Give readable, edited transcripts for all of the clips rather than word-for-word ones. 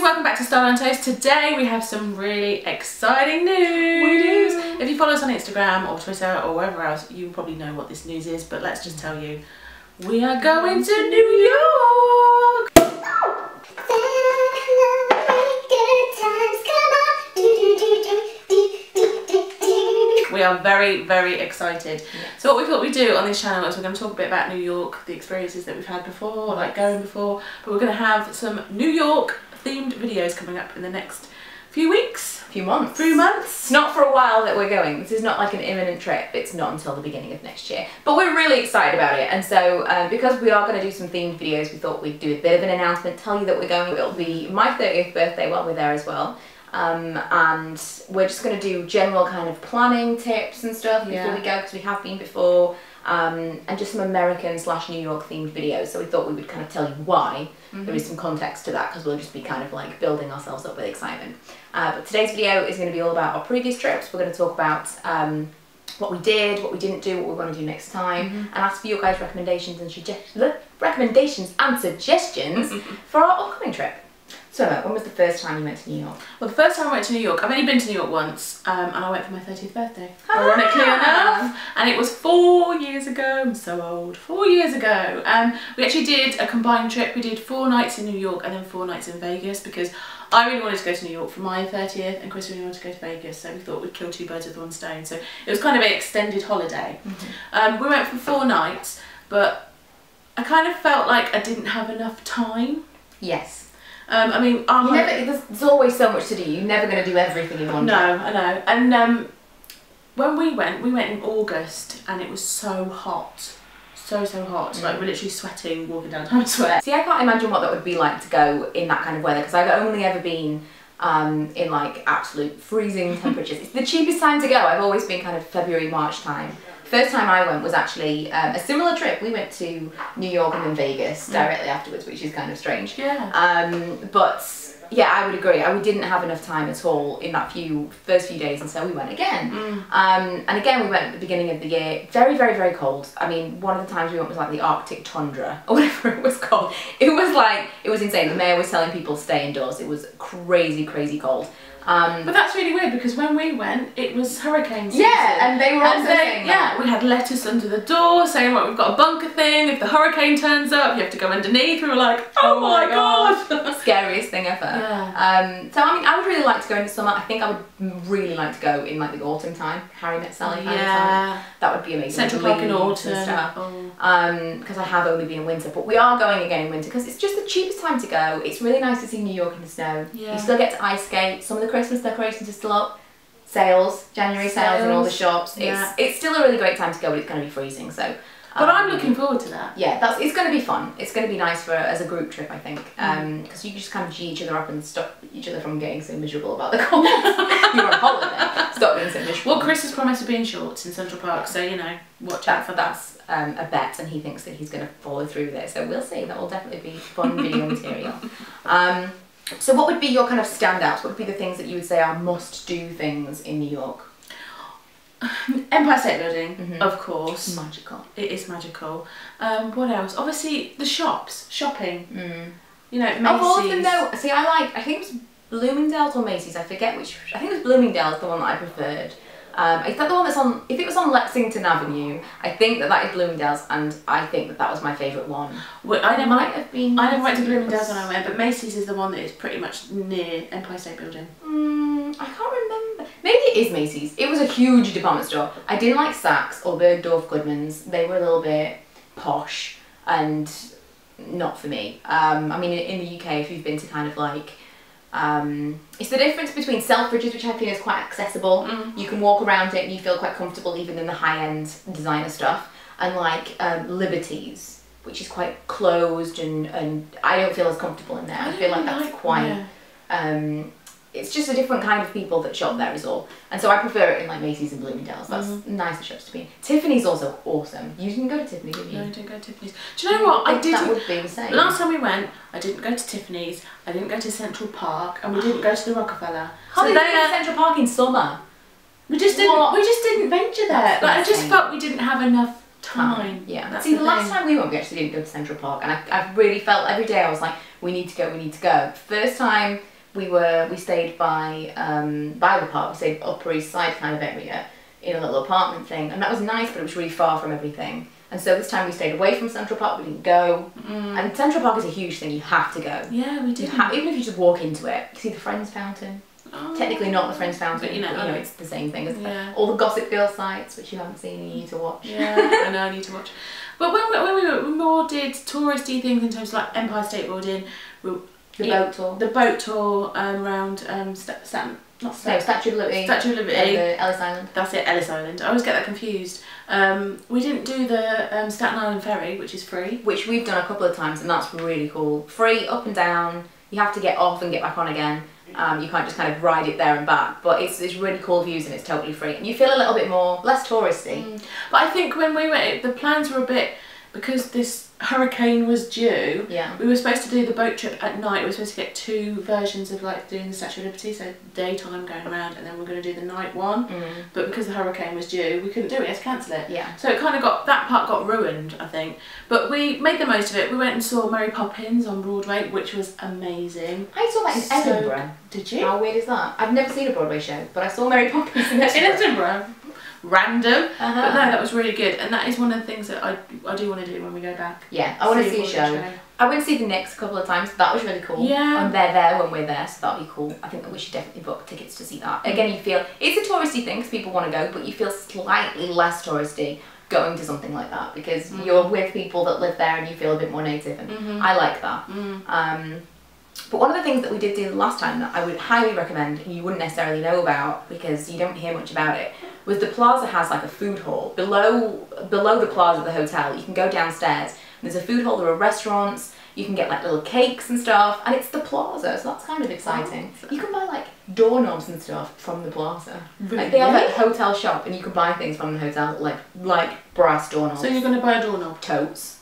welcome back to Style on Toast. Today we have some really exciting news. We do. If you follow us on Instagram or Twitter or wherever else, you probably know what this news is, but let's just tell you. We are going to New York! We are very, very excited. Yes. So what we thought we'd do on this channel is we're going to talk a bit about New York, the experiences that we've had before, like going before, but we're going to have some New York themed videos coming up in the next few weeks. Few months. It's not for a while that we're going. This is not like an imminent trip. It's not until the beginning of next year. But we're really excited about it. And so because we are going to do some themed videos, we thought we'd do a bit of an announcement, tell you that we're going. It'll be my 30th birthday while we're there as well. And we're just going to do general kind of planning tips and stuff before we go, because we have been before, and just some American / New York themed videos. So we thought we would kind of tell you why. There is some context to that, because we'll just be kind of like building ourselves up with excitement. But today's video is going to be all about our previous trips. We're going to talk about what we did, what we didn't do, what we're going to do next time, and ask for your guys' recommendations and suggestions for our upcoming trip. So, when was the first time you went to New York? Well, the first time I went to New York, I've only been to New York once, and I went for my 30th birthday, ironically enough, and it was 4 years ago. I'm so old. 4 years ago. We actually did a combined trip. We did 4 nights in New York and then 4 nights in Vegas, because I really wanted to go to New York for my 30th, and Chris really wanted to go to Vegas, so we thought we'd kill 2 birds with 1 stone. So it was kind of an extended holiday. We went for 4 nights, but I kind of felt like I didn't have enough time. Yes. I mean, there's always so much to do. You're never going to do everything in one trip. No, I know. And when we went in August, and it was so hot. So hot. Like, we're literally sweating, walking down Times Square. See, I can't imagine what that would be like to go in that kind of weather, because I've only ever been in like absolute freezing temperatures. It's the cheapest time to go. I've always been kind of February, March time. First time I went was actually a similar trip. We went to New York and then Vegas directly afterwards, which is kind of strange. Yeah. But yeah, I would agree. We didn't have enough time at all in that first few days, and so we went again. And again, we went at the beginning of the year. Very, very, very cold. I mean, one of the times we went was like the Arctic tundra, or whatever it was called. It was insane. The mayor was telling people to stay indoors. It was crazy, crazy cold. But that's really weird, because when we went, it was hurricane season. Yeah, and they were also saying that. Yeah, we had lettuce under the door saying, well, we've got a bunker thing. If the hurricane turns up, you have to go underneath. We were like, oh my god. Scariest thing ever. Yeah. So I mean, I would really like to go in the summer. I think I would really like to go in like the autumn time, Harry Met Sally kind of time. That would be amazing. Central Park in autumn. Because I have only been in winter, but we are going again in winter, because it's just the cheapest time to go. It's really nice to see New York in the snow. Yeah. You still get to ice skate. Some of the Christmas decorations are still up. January sales in all the shops. It's still a really great time to go, but it's going to be freezing. So. But I'm looking forward to that. Yeah, it's going to be fun. It's going to be nice as a group trip, I think, because you can just kind of G each other up and stop each other from getting so miserable about the cold. You're on holiday. Stop being so miserable. Well, Chris has promised to be in shorts in Central Park, so you know, watch out for that. That's a bet, and he thinks that he's going to follow through with it. So we'll see. That will definitely be fun video material. So what would be your kind of standouts? What would be the things that you would say are must-do things in New York? Empire State Building, of course. Magical. It is magical. What else? Obviously the shops, shopping. You know, Macy's. Of all of them though, see, I think it was Bloomingdale's or Macy's, I forget which. I think it was Bloomingdale's, the one that I preferred. Is that the one that's on, if it was on Lexington Avenue, I think that is Bloomingdale's, and I think that was my favourite one. Well, I never went to Bloomingdale's when I went, but Macy's is the one that is pretty much near Empire State Building. I can't remember. Maybe it is Macy's. It was a huge department store. I didn't like Saks or Bergdorf Goodman's. They were a little bit posh and not for me. I mean, in the UK, if you've been to kind of like, it's the difference between Selfridges, which I feel is quite accessible. You can walk around it and you feel quite comfortable even in the high-end designer stuff. And like Liberty's, which is quite closed, and I don't feel as comfortable in there. I feel like that's quite... it's just a different kind of people that shop there is all. And so I prefer it in like Macy's and Bloomingdale's. That's nicer shops to be in. Tiffany's also awesome. You didn't go to Tiffany's, did you? No, I didn't go to Tiffany's. Do you know what? I didn't. That would be the same. Last time we went, I didn't go to Tiffany's, I didn't go to Central Park, and we didn't go to the Rockefeller. How did we go to Central Park in summer? We just didn't venture there. Like, I just felt we didn't have enough time. Yeah. That's See, the last time we went, we actually didn't go to Central Park, and I really felt every day I was like, we need to go, we need to go. First time we stayed by the park. We stayed Upper East Side kind of area in a little apartment thing, and that was nice, but it was really far from everything. And so this time we stayed away from Central Park. We didn't go, and Central Park is a huge thing. You have to go. Yeah, we did. Even if you just walk into it, you see the Friends Fountain. Oh. Technically not the Friends Fountain, but you know it's the same thing. Yeah. All the Gossip Girl sites, which you haven't seen and you need to watch. Yeah, I know, I need to watch. But when we more did touristy things in terms of like Empire State Building, The boat tour. The boat tour around Statue of Liberty. Statue of Liberty. And the Ellis Island. That's it, Ellis Island. I always get that confused. We didn't do the Staten Island Ferry, which is free. Which we've done a couple of times, and that's really cool. Free, up and down. You have to get off and get back on again. You can't just kind of ride it there and back, but it's really cool views and it's totally free. And you feel a little bit less touristy. But I think when we went, the plans were a bit, because this hurricane was due, we were supposed to do the boat trip at night. We were supposed to get 2 versions of like doing the Statue of Liberty, so daytime going around, and then we're going to do the night one. But because the hurricane was due, we couldn't do it, we had to cancel it. Yeah. So it kind of that part got ruined, I think. But we made the most of it. We went and saw Mary Poppins on Broadway, which was amazing. I saw that in Edinburgh. Did you? How weird is that? I've never seen a Broadway show, but I saw Mary Poppins in Edinburgh. In Edinburgh. Random, but no, that was really good, and that is one of the things that I do want to do when we go back. Yeah, I want to see a show. I went to see the Knicks a couple of times. That was really cool. Yeah, and they're there when we're there, so that'll be cool. I think that we should definitely book tickets to see that. Again, you feel it's a touristy thing because people want to go, but you feel slightly less touristy going to something like that because you're with people that live there and you feel a bit more native, and I like that. But one of the things that we did do last time that I would highly recommend, and you wouldn't necessarily know about because you don't hear much about it, was the Plaza has like a food hall. Below the Plaza of the hotel, you can go downstairs. And there's a food hall, there are restaurants, you can get like little cakes and stuff, and it's the Plaza, so that's kind of exciting. You can buy like doorknobs and stuff from the Plaza. Really? Like they have a hotel shop and you can buy things from the hotel, like brass doorknobs. So you're going to buy a doorknob? Totes.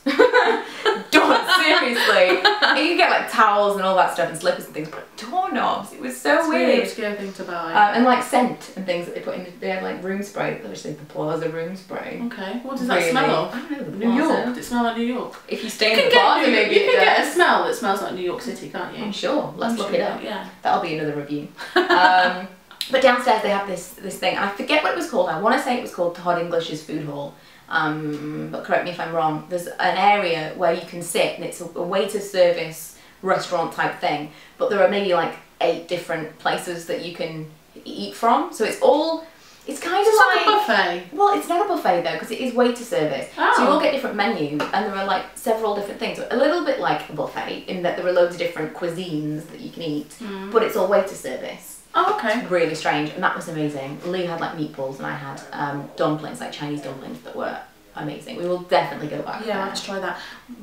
Seriously. And you can get like towels and all that stuff and slippers and things, but doorknobs, it was so It's weird. Really obscure thing to buy. And like scent and things that they put in, they have like room spray, which they the Plaza room spray. Okay, what does that smell of? I don't know, the New Plaza. York? Does it smell like New York? If you stay in the Plaza, maybe you it can get a does. smell that smells like New York City, can't you? I'm sure. Let's look it up. Yeah. That'll be another review. But downstairs they have this thing, and I forget what it was called. I want to say it was called Todd Englishs food hall. But correct me if I'm wrong. There's an area where you can sit, and it's a waiter service restaurant type thing. But there are maybe like 8 different places that you can eat from. So it's kind of like a buffet. Well, it's not a buffet though, because it is waiter service. Oh. So you all get different menus, and there are like several different things. A little bit like a buffet in that there are loads of different cuisines that you can eat, but it's all waiter service. Oh, okay. Really strange, and that was amazing. Lee had like meatballs, and I had dumplings, like Chinese dumplings that were amazing. We will definitely go back. Yeah, I'll have to try that.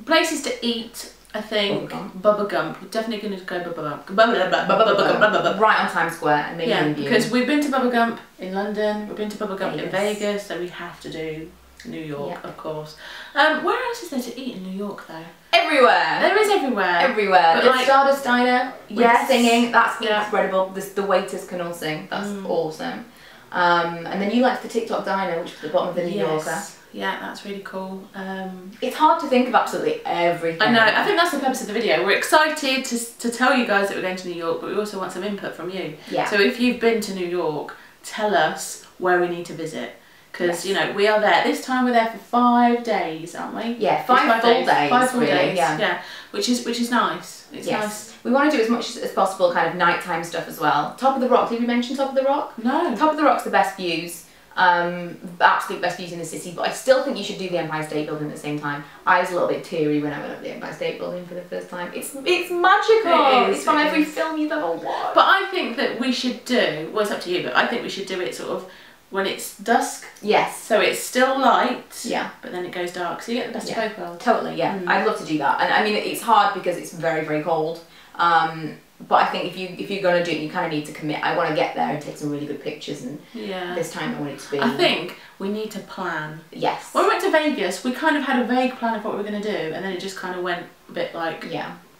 Places to eat, I think. Bubba Gump. We're definitely going to go Bubba Gump. Right on Times Square, and maybe in View. Because we've been to Bubba Gump in London, we've been to Bubba Gump in Vegas, so we have to do New York, of course. Where else is there to eat in New York, though? Everywhere. There is everywhere. Everywhere. But The like, Stardust Diner with singing. That's Yeah. incredible. The waiters can all sing. That's awesome. And then you liked the TikTok Diner, which was at the bottom of the New Yorker. Yeah, that's really cool. It's hard to think of absolutely everything. I know, I think that's the purpose of the video. We're excited to tell you guys that we're going to New York, but we also want some input from you. Yeah. So if you've been to New York, tell us where we need to visit. Because, you know, we are there. This time we're there for 5 days, aren't we? Yeah, 5 full days. 5 full really, days, yeah. Which is nice. It's nice. We want to do as much as possible kind of nighttime stuff as well. Top of the Rock, did we mention Top of the Rock? No. Top of the Rock's the best views. The absolute best views in the city, but I still think you should do the Empire State Building at the same time. I was a little bit teary when I went up the Empire State Building for the first time. It's magical. It's from every film you've ever watched. But I think that we should do, well, it's up to you, but I think we should do it sort of when it's dusk. Yes. So it's still light. Yeah. But then it goes dark. So you get the best of both worlds. Totally, yeah. I'd love to do that. And I mean, it's hard because it's very, very cold. But I think if you're going to do it, you kind of need to commit. I want to get there and take some really good pictures, and this time I want it to be... I think we need to plan. Yes. When we went to Vegas, we kind of had a vague plan of what we were going to do, and then it just kind of went a bit like,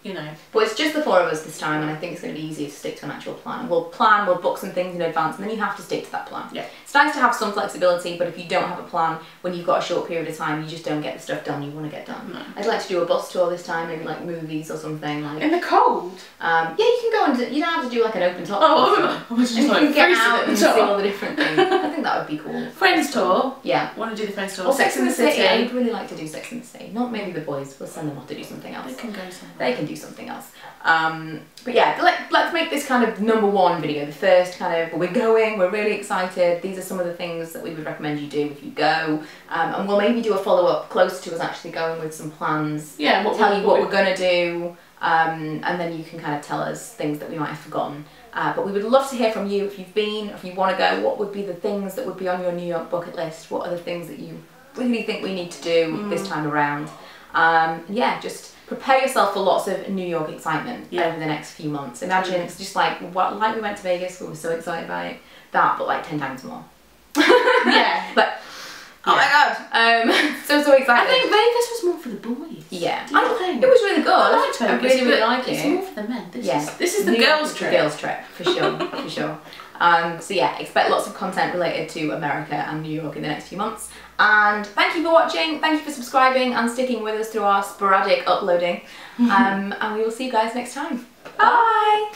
you know. But it's just the 4 of us this time, and I think it's going to be easier to stick to an actual plan. We'll book some things in advance, and then you have to stick to that plan. Yeah. It's nice to have some flexibility, but if you don't have a plan, when you've got a short period of time, you just don't get the stuff done you want to get done. No. I'd like to do a bus tour this time, maybe like movies or something. Like in the cold? Yeah, you can go and you don't have to do like an open top. Oh, I was just like, you can get out and see top. all the different things. I think that would be cool. Friends tour? Yeah. Want to do the Friends tour? Or Sex and the City. I would really like to do Sex and the City. Not maybe the boys. We'll send them off to do something else. They can go somewhere. They can do something else. But yeah, let's make this kind of #1 video. The first kind of, we're going, we're really excited. These are some of the things that we would recommend you do if you go. And we'll maybe do a follow-up close to us actually going with some plans. Yeah, tell you what we're going to do. And then you can kind of tell us things that we might have forgotten. But we would love to hear from you if you've been, if you want to go, what would be the things that would be on your New York bucket list? What are the things that you really think we need to do this time around? Yeah, just prepare yourself for lots of New York excitement over the next few months. Imagine it's just like we went to Vegas, we were so excited by it, but like 10 times more. Yeah. But oh my god, so excited. I think Vegas was more for the boys. Yeah, Do you think? it was really good. I liked Vegas. I really liked it. It's more for the men. This is the New girls' York trip. The girls' trip, for sure, for sure. So yeah, expect lots of content related to America and New York in the next few months. And thank you for watching, thank you for subscribing and sticking with us through our sporadic uploading. And we will see you guys next time. Bye!